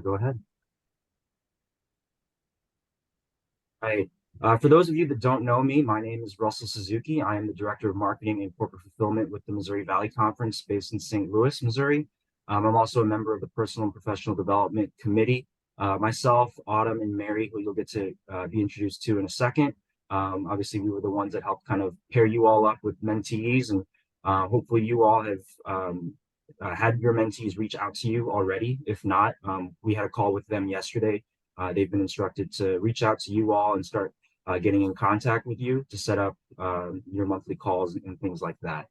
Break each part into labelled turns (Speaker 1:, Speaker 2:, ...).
Speaker 1: Go ahead. Hi. For those of you that don't know me, my name is Russell Suzuki. I am the Director of Marketing and Corporate Fulfillment with the Missouri Valley Conference based in St. Louis, Missouri. I'm also a member of the Personal and Professional Development Committee. Myself, Autumn, and Mary, who you'll get to be introduced to in a second. Obviously, we were the ones that helped kind of pair you all up with mentees, and hopefully you all have had your mentees reach out to you already. If not, we had a call with them yesterday. They've been instructed to reach out to you all and start getting in contact with you to set up your monthly calls and things like that.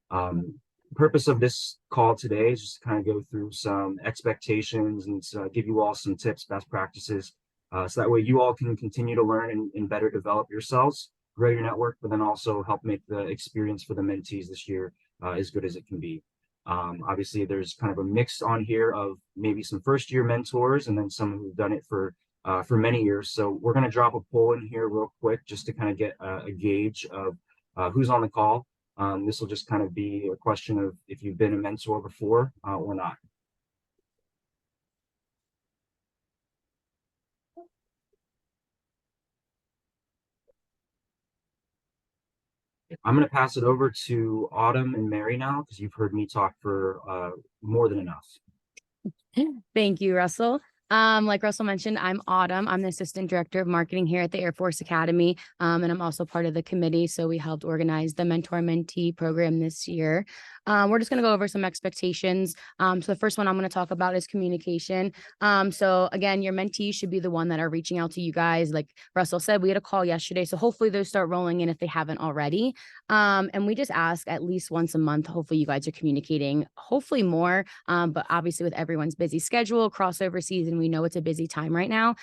Speaker 1: The purpose of this call today is just to kind of go through some expectations and give you all some tips, best practices, so that way you all can continue to learn and better develop yourselves, grow your network, but then also help make the experience for the mentees this year as good as it can be. Obviously, there's kind of a mix on here of maybe some first-year mentors and then some who've done it for many years. So we're going to drop a poll in here real quick just to kind of get a gauge of who's on the call. This will just kind of be a question of if you've been a mentor before or not. I'm going to pass it over to Autumn and Mary now because you've heard me talk for more than enough.
Speaker 2: Thank you, Russell. Like Russell mentioned, I'm Autumn. I'm the Assistant Director of Marketing here at the Air Force Academy, and I'm also part of the committee. So we helped organize the Mentor-Mentee program this year. We're just going to go over some expectations. So the first one I'm going to talk about is communication. So again, your mentees should be the one that are reaching out to you guys. Like Russell said, we had a call yesterday, so hopefully those start rolling in if they haven't already. And we just ask at least once a month. Hopefully you guys are communicating, hopefully more. But obviously with everyone's busy schedule, crossover season, we know it's a busy time right now.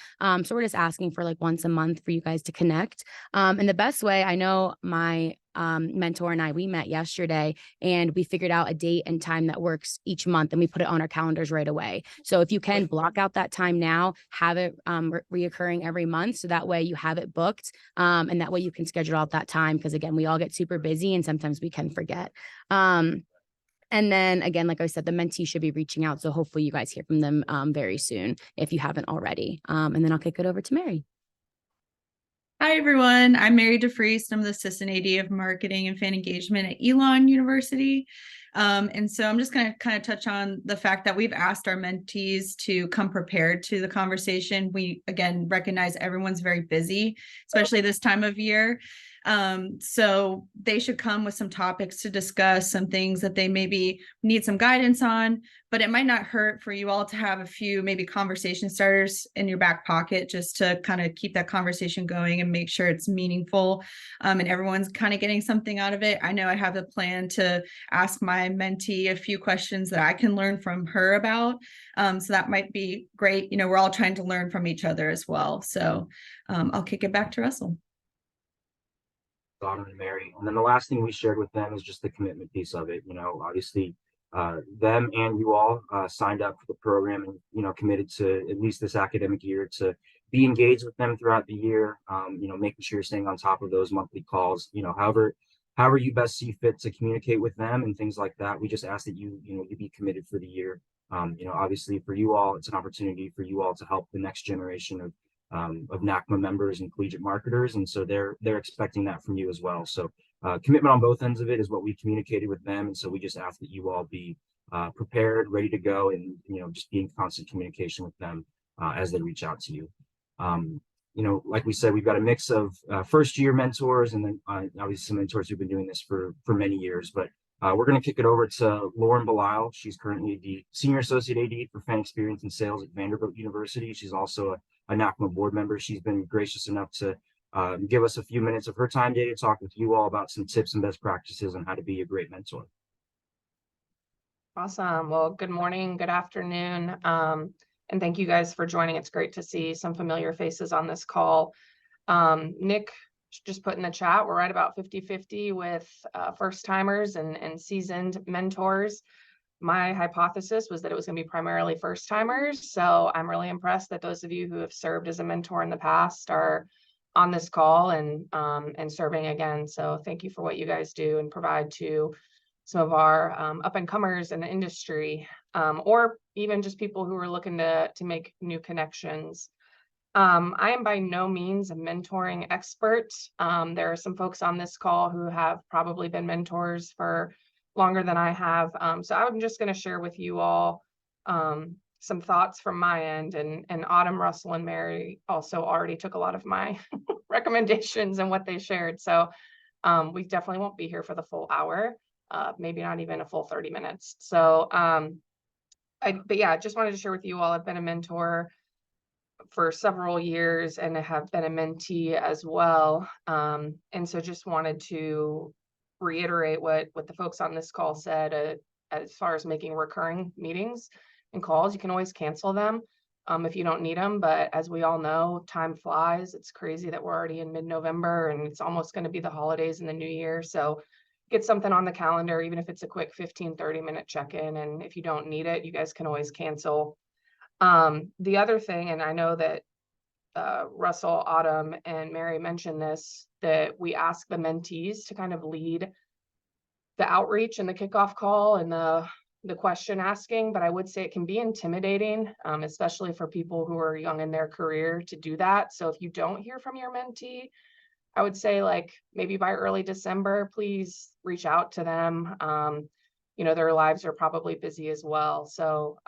Speaker 2: So we're just asking for like once a month for you guys to connect. And the best way, I know my mentor and we met yesterday and we figured out a date and time that works each month and we put it on our calendars right away. So if you can block out that time now, have it reoccurring every month. So that way you have it booked and that way you can schedule out that time. Because again, we all get super busy and sometimes we can forget. And then again, like I said, the mentee should be reaching out. So hopefully you guys hear from them very soon if you haven't already. And then I'll kick it over to Mary.
Speaker 3: Hi, everyone. I'm Mary DeFreest. I'm the Assistant AD of Marketing and Fan Engagement at Elon University. And so I'm just going to kind of touch on the fact that we've asked our mentees to come prepared to the conversation. We, again, recognize everyone's very busy, especially this time of year. So they should come with some topics to discuss, some things that they maybe need some guidance on, but it might not hurt for you all to have a few maybe conversation starters in your back pocket just to kind of keep that conversation going and make sure it's meaningful and everyone's kind of getting something out of it. I know I have a plan to ask my mentee a few questions that I can learn from her about. So that might be great. You know, we're all trying to learn from each other as well. So I'll kick it back to Russell.
Speaker 1: Autumn and Mary. And then the last thing we shared with them is just the commitment piece of it. You know, obviously them and you all signed up for the program and, you know, committed to at least this academic year to be engaged with them throughout the year, you know, making sure you're staying on top of those monthly calls, you know, however you best see fit to communicate with them and things like that. We just ask that you be committed for the year. You know, obviously for you all, it's an opportunity for you all to help the next generation of NACMA members and collegiate marketers, and so they're expecting that from you as well. So commitment on both ends of it is what we communicated with them, and so we just ask that you all be prepared, ready to go, and you know, just be in constant communication with them as they reach out to you. You know, like we said, we've got a mix of first-year mentors and then obviously some mentors who've been doing this for many years. But we're going to kick it over to Lauren Belisle. She's currently the Senior Associate AD for Fan Experience and Sales at Vanderbilt University. She's also a NACMA board member. She's been gracious enough to give us a few minutes of her time today to talk with you all about some tips and best practices on how to be a great mentor.
Speaker 4: Awesome. Well, good morning, good afternoon, and thank you guys for joining. It's great to see some familiar faces on this call. Nick just put in the chat, we're right about 50-50 with first-timers and seasoned mentors. My hypothesis was that it was going to be primarily first-timers, so I'm really impressed that those of you who have served as a mentor in the past are on this call and serving again. So thank you for what you guys do and provide to some of our up and comers in the industry, or even just people who are looking to make new connections. I am by no means a mentoring expert. There are some folks on this call who have probably been mentors for longer than I have. So I'm just going to share with you all some thoughts from my end, and Autumn, Russell, and Mary also already took a lot of my recommendations and what they shared. So we definitely won't be here for the full hour, maybe not even a full 30 minutes. So, but yeah, just wanted to share with you all, I've been a mentor for several years and have been a mentee as well. And so just wanted to reiterate what the folks on this call said, as far as making recurring meetings and calls. You can always cancel them if you don't need them. But as we all know, time flies. It's crazy that we're already in mid-November and it's almost going to be the holidays and the new year. So get something on the calendar, even if it's a quick 15-30-minute check-in. And if you don't need it, you guys can always cancel. The other thing, and I know that Russell, Autumn, and Mary mentioned this, that we ask the mentees to kind of lead the outreach and the kickoff call and the question asking, but I would say it can be intimidating, especially for people who are young in their career, to do that. So if you don't hear from your mentee, I would say, like, maybe by early December, please reach out to them. You know, their lives are probably busy as well. So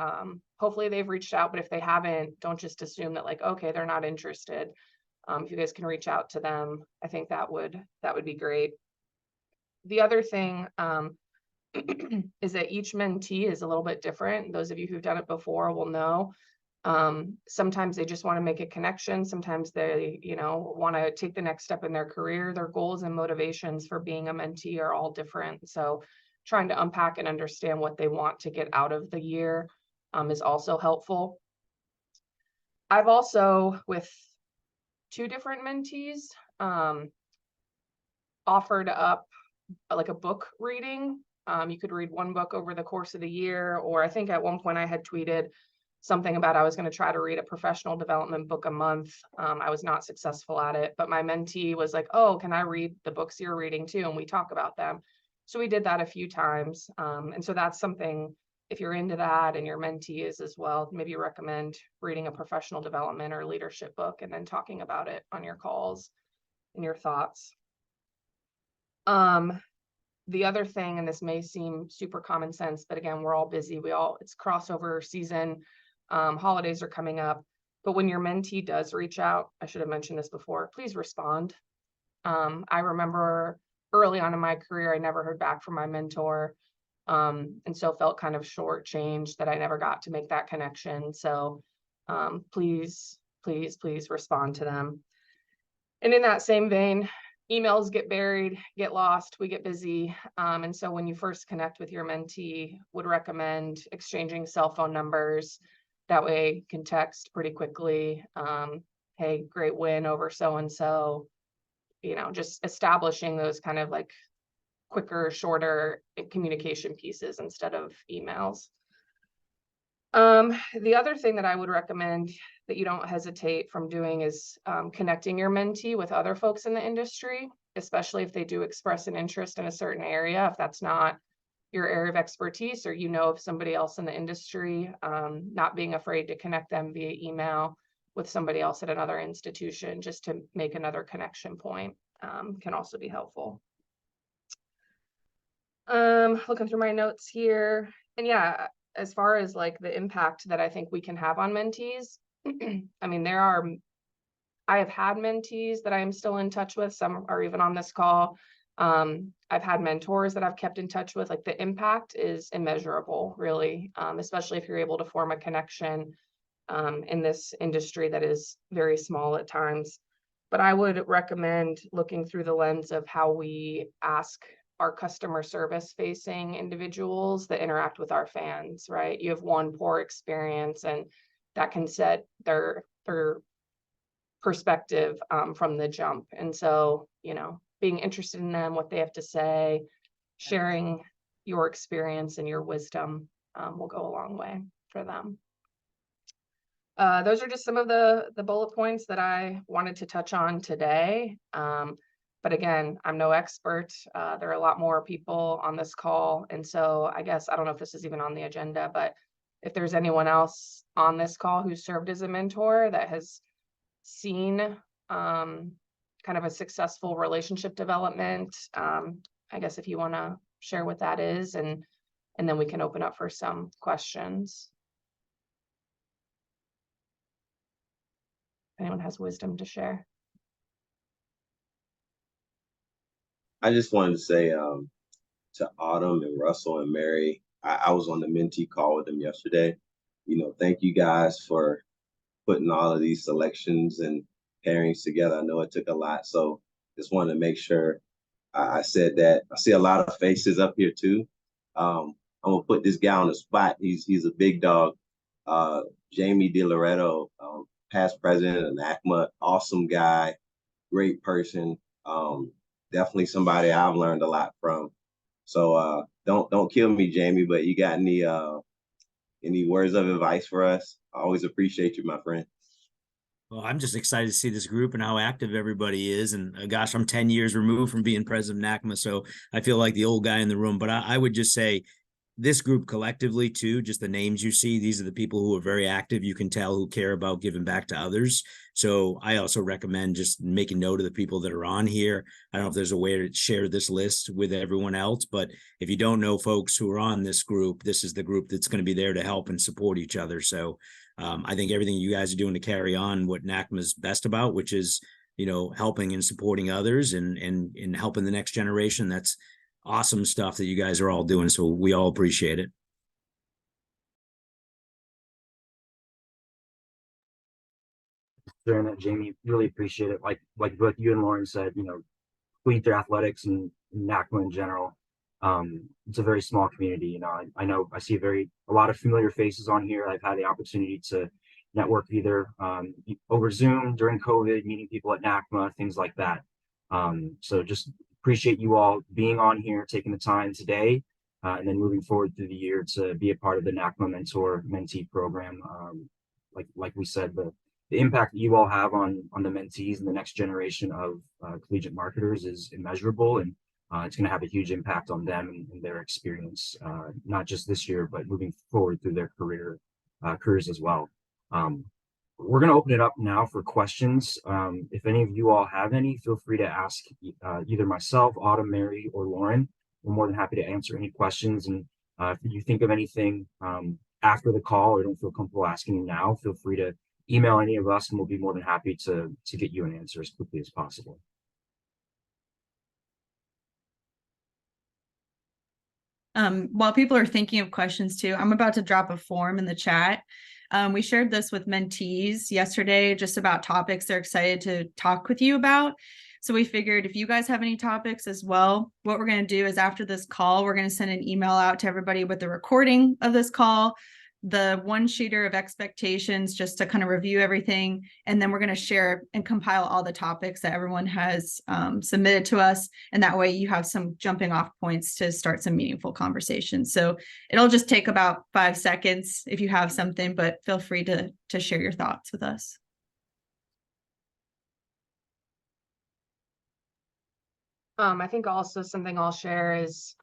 Speaker 4: hopefully they've reached out, but if they haven't, don't just assume that, like, okay, they're not interested. If you guys can reach out to them, I think that would be great. The other thing is that each mentee is a little bit different. Those of you who've done it before will know. Sometimes they just want to make a connection. Sometimes they, you know, want to take the next step in their career. Their goals and motivations for being a mentee are all different. So trying to unpack and understand what they want to get out of the year is also helpful. I've also, with 2 different mentees, offered up like a book reading. You could read 1 book over the course of the year, or I think at one point I had tweeted something about I was going to try to read a professional development book a month. I was not successful at it, but my mentee was like, oh, can I read the books you're reading too? And we talk about them. So we did that a few times. And so that's something, if you're into that and your mentee is as well, maybe recommend reading a professional development or leadership book and then talking about it on your calls and your thoughts. The other thing, and this may seem super common sense, but again, we're all busy. It's crossover season. Holidays are coming up. But when your mentee does reach out, I should have mentioned this before, please respond. I remember early on in my career, I never heard back from my mentor. And so felt kind of shortchanged that I never got to make that connection. So please respond to them. And in that same vein, emails get buried, get lost, we get busy. And so when you first connect with your mentee, would recommend exchanging cell phone numbers. That way you can text pretty quickly. Hey, great win over so-and-so. You know, just establishing those kind of like quicker, shorter communication pieces instead of emails. The other thing that I would recommend that you don't hesitate from doing is connecting your mentee with other folks in the industry, especially if they do express an interest in a certain area. If that's not your area of expertise, or you know of somebody else in the industry, not being afraid to connect them via email with somebody else at another institution just to make another connection point can also be helpful. Looking through my notes here, and yeah, as far as like the impact that I think we can have on mentees, I mean, I have had mentees that I am still in touch with. Some are even on this call. I've had mentors that I've kept in touch with. Like, the impact is immeasurable, really, especially if you're able to form a connection in this industry that is very small at times. But I would recommend looking through the lens of how we ask our customer service facing individuals that interact with our fans, right? You have one poor experience and that can set their perspective from the jump. And so, you know, being interested in them, what they have to say, sharing your experience and your wisdom will go a long way for them. Those are just some of the bullet points that I wanted to touch on today. But again, I'm no expert. There are a lot more people on this call. And so I guess, I don't know if this is even on the agenda, but if there's anyone else on this call who served as a mentor that has seen kind of a successful relationship development, I guess if you want to share what that is, and then we can open up for some questions. Anyone has wisdom to share?
Speaker 5: I just wanted to say to Autumn and Russell and Mary, I was on the mentee call with them yesterday. Thank you guys for putting all of these selections and pairings together. I know it took a lot, so just wanted to make sure I said that. I see a lot of faces up here too. I'm gonna put this guy on the spot. He's a big dog. Jamie DiLoretto, past president of NACMA, awesome guy, great person. Definitely somebody I've learned a lot from. So don't kill me, Jamie, but you got any words of advice for us? I always appreciate you, my friend.
Speaker 6: Well, I'm just excited to see this group and how active everybody is. And gosh, I'm 10 years removed from being president of NACMA, so I feel like the old guy in the room. But I would just say this group collectively too, just the names you see, these are the people who are very active. You can tell who care about giving back to others. So I also recommend just making note of the people that are on here. I don't know if there's a way to share this list with everyone else, but if you don't know folks who are on this group, this is the group that's going to be there to help and support each other. So I think everything you guys are doing to carry on what NACMA is best about, which is, helping and supporting others and helping the next generation. That's awesome stuff that you guys are all doing. So we all appreciate it.
Speaker 1: Sharing that, Jamie, really appreciate it. Like both you and Lauren said, collegiate athletics and NACMA in general. It's a very small community. I know I see a lot of familiar faces on here. I've had the opportunity to network either over Zoom during COVID, meeting people at NACMA, things like that. So just appreciate you all being on here, taking the time today, and then moving forward through the year to be a part of the NACMA Mentor Mentee program. Like we said, the impact that you all have on the mentees and the next generation of collegiate marketers is immeasurable, and it's going to have a huge impact on them and their experience, not just this year, but moving forward through their careers as well. We're going to open it up now for questions. If any of you all have any, feel free to ask either myself, Autumn, Mary, or Lauren. We're more than happy to answer any questions. And if you think of anything after the call or don't feel comfortable asking now, feel free to email any of us and we'll be more than happy to get you an answer as quickly as possible.
Speaker 3: While people are thinking of questions too, I'm about to drop a form in the chat. We shared this with mentees yesterday, just about topics they're excited to talk with you about. So we figured if you guys have any topics as well, what we're going to do is after this call, we're going to send an email out to everybody with the recording of this call, the one-sheeter of expectations, just to kind of review everything. And then we're going to share and compile all the topics that everyone has submitted to us. And that way you have some jumping off points to start some meaningful conversations. So it'll just take about 5 seconds if you have something, but feel free to share your thoughts with us.
Speaker 4: I think also something I'll share is,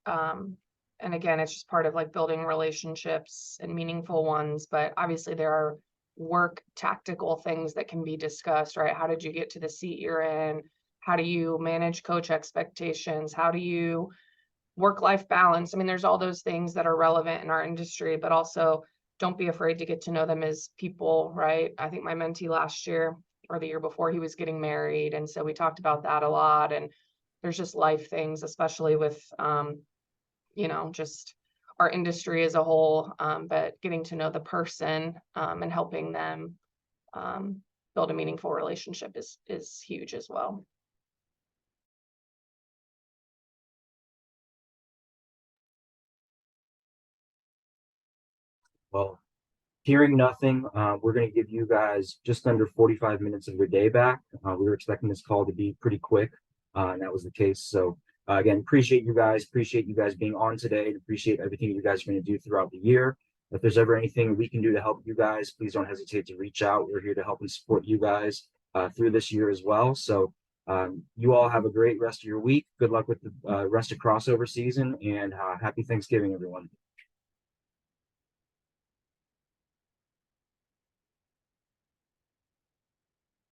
Speaker 4: and again, it's just part of like building relationships and meaningful ones, but obviously there are work tactical things that can be discussed, right? How did you get to the seat you're in? How do you manage coach expectations? How do you work-life balance? I mean, there's all those things that are relevant in our industry, but also don't be afraid to get to know them as people, right? I think my mentee last year or the year before, he was getting married. And so we talked about that a lot. And there's just life things, especially with, just our industry as a whole, but getting to know the person and helping them build a meaningful relationship is huge as well.
Speaker 1: Well, hearing nothing, we're going to give you guys just under 45 minutes of your day back. We were expecting this call to be pretty quick, and that was the case. So again, appreciate you guys being on today, and appreciate everything you guys are going to do throughout the year. If there's ever anything we can do to help you guys, please don't hesitate to reach out. We're here to help and support you guys through this year as well. So You all have a great rest of your week. Good luck with the rest of crossover season, and happy Thanksgiving, everyone.